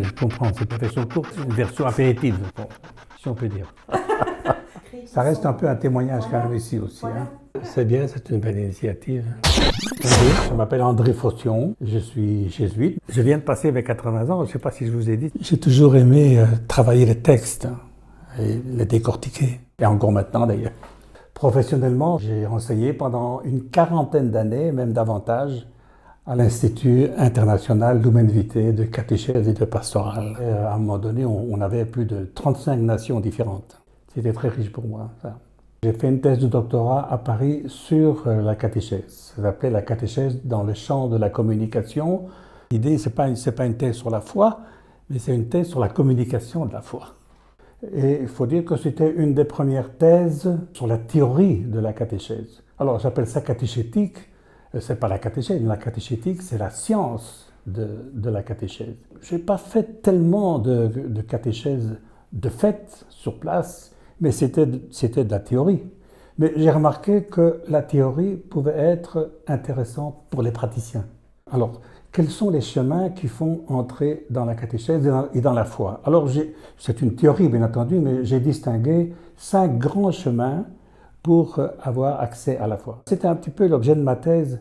Je comprends, c'est une version courte, c'est une version apéritive, si on peut dire. Ça reste un peu un témoignage quand même ici aussi. Hein. C'est bien, c'est une belle initiative. Bonjour, je m'appelle André Faution, je suis jésuite. Je viens de passer mes 80 ans, je ne sais pas si je vous ai dit. J'ai toujours aimé travailler les textes et les décortiquer, et encore maintenant d'ailleurs. Professionnellement, j'ai enseigné pendant une quarantaine d'années, même davantage, à l'Institut international Lumen Vitae de catéchèse et de pastorale. Et à un moment donné, on avait plus de 35 nations différentes. C'était très riche pour moi, ça. J'ai fait une thèse de doctorat à Paris sur la catéchèse. Ça s'appelait la catéchèse dans le champ de la communication. L'idée, c'est pas une thèse sur la foi, mais c'est une thèse sur la communication de la foi. Et il faut dire que c'était une des premières thèses sur la théorie de la catéchèse. Alors, j'appelle ça catéchétique. C'est pas la catéchèse, la catéchétique, c'est la science de la catéchèse. Je n'ai pas fait tellement de catéchèse de fait sur place, mais c'était de la théorie. Mais j'ai remarqué que la théorie pouvait être intéressante pour les praticiens. Alors, quels sont les chemins qui font entrer dans la catéchèse et dans la foi? Alors, c'est une théorie, bien entendu, mais j'ai distingué 5 grands chemins pour avoir accès à la foi. C'était un petit peu l'objet de ma thèse.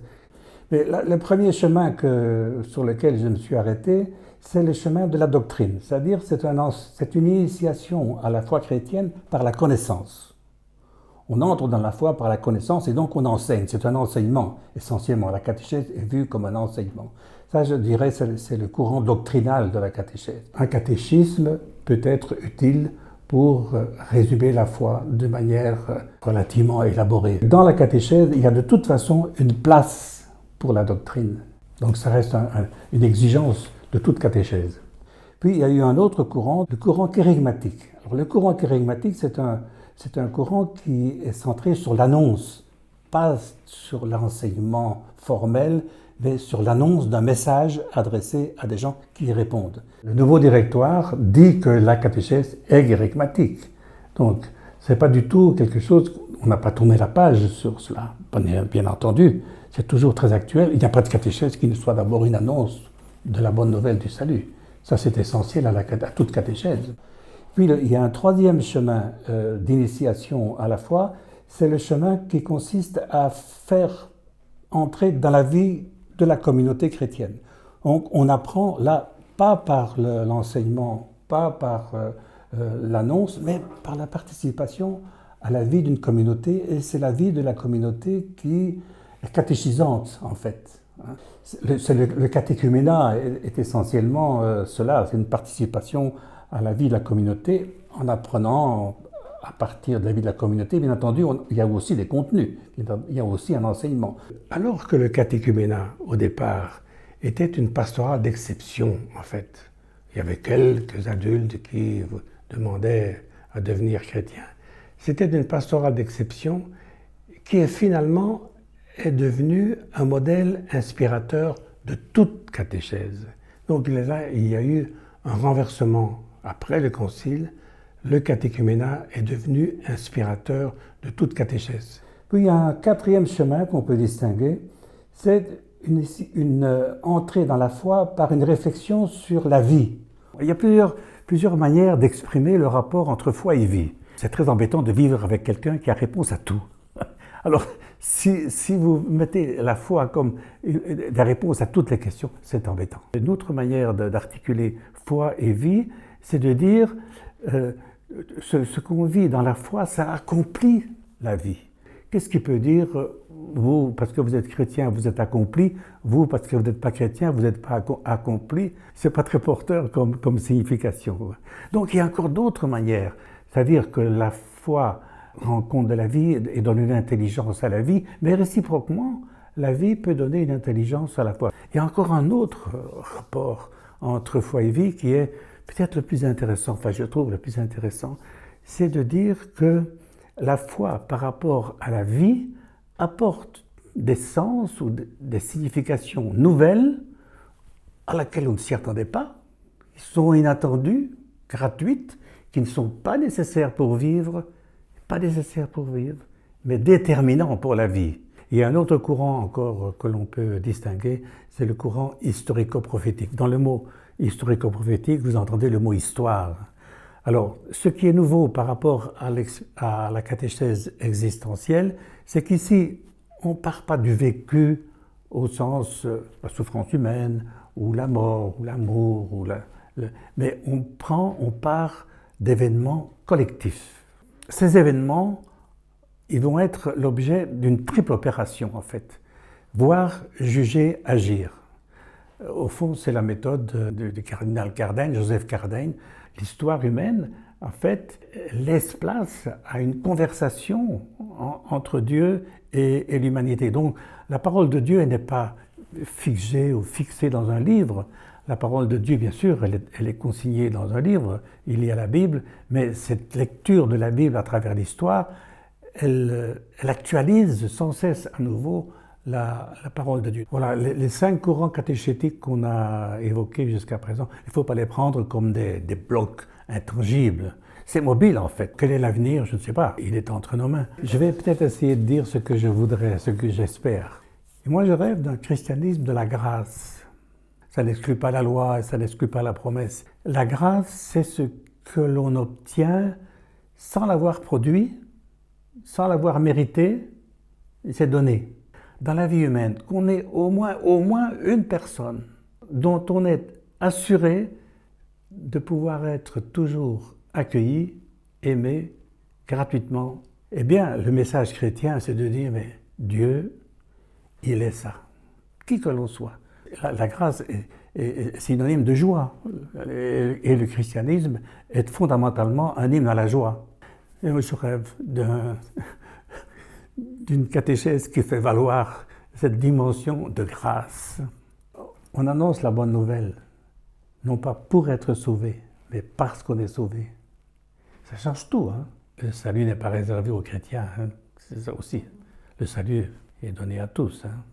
Mais le premier chemin sur lequel je me suis arrêté, c'est le chemin de la doctrine. C'est-à-dire, c'est une initiation à la foi chrétienne par la connaissance. On entre dans la foi par la connaissance et donc on enseigne. C'est un enseignement, essentiellement. La catéchèse est vue comme un enseignement. Ça, je dirais, c'est le courant doctrinal de la catéchèse. Un catéchisme peut être utile pour résumer la foi de manière relativement élaborée. Dans la catéchèse, il y a de toute façon une place pour la doctrine. Donc ça reste une exigence de toute catéchèse. Puis il y a eu un autre courant, le courant kérigmatique. Alors, le courant kérigmatique, c'est un courant qui est centré sur l'annonce, pas sur l'enseignement formel, mais sur l'annonce d'un message adressé à des gens qui y répondent. Le nouveau directoire dit que la catéchèse est kérigmatique. Donc, ce n'est pas du tout quelque chose, on n'a pas tourné la page sur cela, bien entendu. C'est toujours très actuel. Il n'y a pas de catéchèse qui ne soit d'abord une annonce de la bonne nouvelle du salut. Ça, c'est essentiel à toute catéchèse. Puis, il y a un troisième chemin d'initiation à la foi, c'est le chemin qui consiste à faire entrer dans la vie de la communauté chrétienne. Donc, on apprend là, pas par l'enseignement, pas par l'annonce, mais par la participation à la vie d'une communauté, et c'est la vie de la communauté qui est catéchisante, en fait. Le catéchuménat est essentiellement cela, c'est une participation à la vie de la communauté en apprenant à partir de la vie de la communauté. Bien entendu, il y a aussi des contenus, il y a aussi un enseignement. Alors que le catéchuménat, au départ, était une pastorale d'exception, en fait. Il y avait quelques adultes qui demandaient à devenir chrétiens. C'était une pastorale d'exception qui finalement est devenue un modèle inspirateur de toute catéchèse. Donc il y a eu un renversement après le concile. Le catéchuménat est devenu inspirateur de toute catéchèse. Puis il y a un quatrième chemin qu'on peut distinguer, c'est une entrée dans la foi par une réflexion sur la vie. Il y a plusieurs manières d'exprimer le rapport entre foi et vie. C'est très embêtant de vivre avec quelqu'un qui a réponse à tout. Alors, si vous mettez la foi comme la réponse à toutes les questions, c'est embêtant. Une autre manière d'articuler foi et vie, c'est de dire ce qu'on vit dans la foi, ça accomplit la vie. Qu'est-ce qui peut dire, vous, parce que vous êtes chrétien, vous êtes accompli, vous, parce que vous n'êtes pas chrétien, vous n'êtes pas accompli? C'est pas très porteur comme signification. Donc il y a encore d'autres manières, c'est-à-dire que la foi rend compte de la vie et donne une intelligence à la vie, mais réciproquement, la vie peut donner une intelligence à la foi. Il y a encore un autre rapport entre foi et vie qui est peut-être le plus intéressant, enfin je trouve le plus intéressant, c'est de dire que la foi par rapport à la vie apporte des sens ou des significations nouvelles à laquelle on ne s'y attendait pas, qui sont inattendues, gratuites, qui ne sont pas nécessaires pour vivre, mais déterminants pour la vie. Il y a un autre courant encore que l'on peut distinguer, c'est le courant historico-prophétique. Dans le mot historico-prophétique, vous entendez le mot histoire. Alors, ce qui est nouveau par rapport à la catéchèse existentielle, c'est qu'ici, on ne part pas du vécu au sens la souffrance humaine, ou la mort, ou l'amour, mais on part d'événements collectifs. Ces événements, ils vont être l'objet d'une triple opération, en fait. Voir, juger, agir. Au fond, c'est la méthode du cardinal Cardijn, Joseph Cardijn. L'histoire humaine, en fait, laisse place à une conversation entre Dieu et l'humanité. Donc, la parole de Dieu n'est pas figée ou fixée dans un livre. La parole de Dieu, bien sûr, elle est consignée dans un livre, il y a la Bible, mais cette lecture de la Bible à travers l'histoire, elle actualise sans cesse à nouveau la parole de Dieu. Voilà, les 5 courants catéchétiques qu'on a évoqués jusqu'à présent, il ne faut pas les prendre comme des blocs intangibles. C'est mobile en fait. Quel est l'avenir? Je ne sais pas. Il est entre nos mains. Je vais peut-être essayer de dire ce que je voudrais, ce que j'espère. Et moi, je rêve d'un christianisme de la grâce. Ça n'exclut pas la loi, ça n'exclut pas la promesse. La grâce, c'est ce que l'on obtient sans l'avoir produit, sans l'avoir mérité, c'est donné. Dans la vie humaine, qu'on ait au moins une personne dont on est assuré de pouvoir être toujours accueilli, aimé, gratuitement. Eh bien, le message chrétien, c'est de dire, mais Dieu, il est ça, qui que l'on soit. La grâce est synonyme de joie, et le christianisme est fondamentalement un hymne à la joie. Et moi, je rêve d'une catéchèse qui fait valoir cette dimension de grâce. On annonce la bonne nouvelle, non pas pour être sauvé, mais parce qu'on est sauvé. Ça change tout, hein. Le salut n'est pas réservé aux chrétiens, hein. C'est ça aussi. Le salut est donné à tous, hein.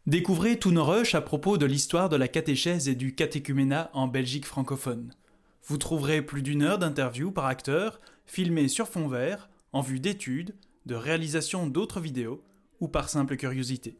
Découvrez tous nos rushs à propos de l'histoire de la catéchèse et du catéchuménat en Belgique francophone. Vous trouverez plus d'1 heure d'interviews par acteur, filmées sur fond vert, en vue d'études, de réalisation d'autres vidéos ou par simple curiosité.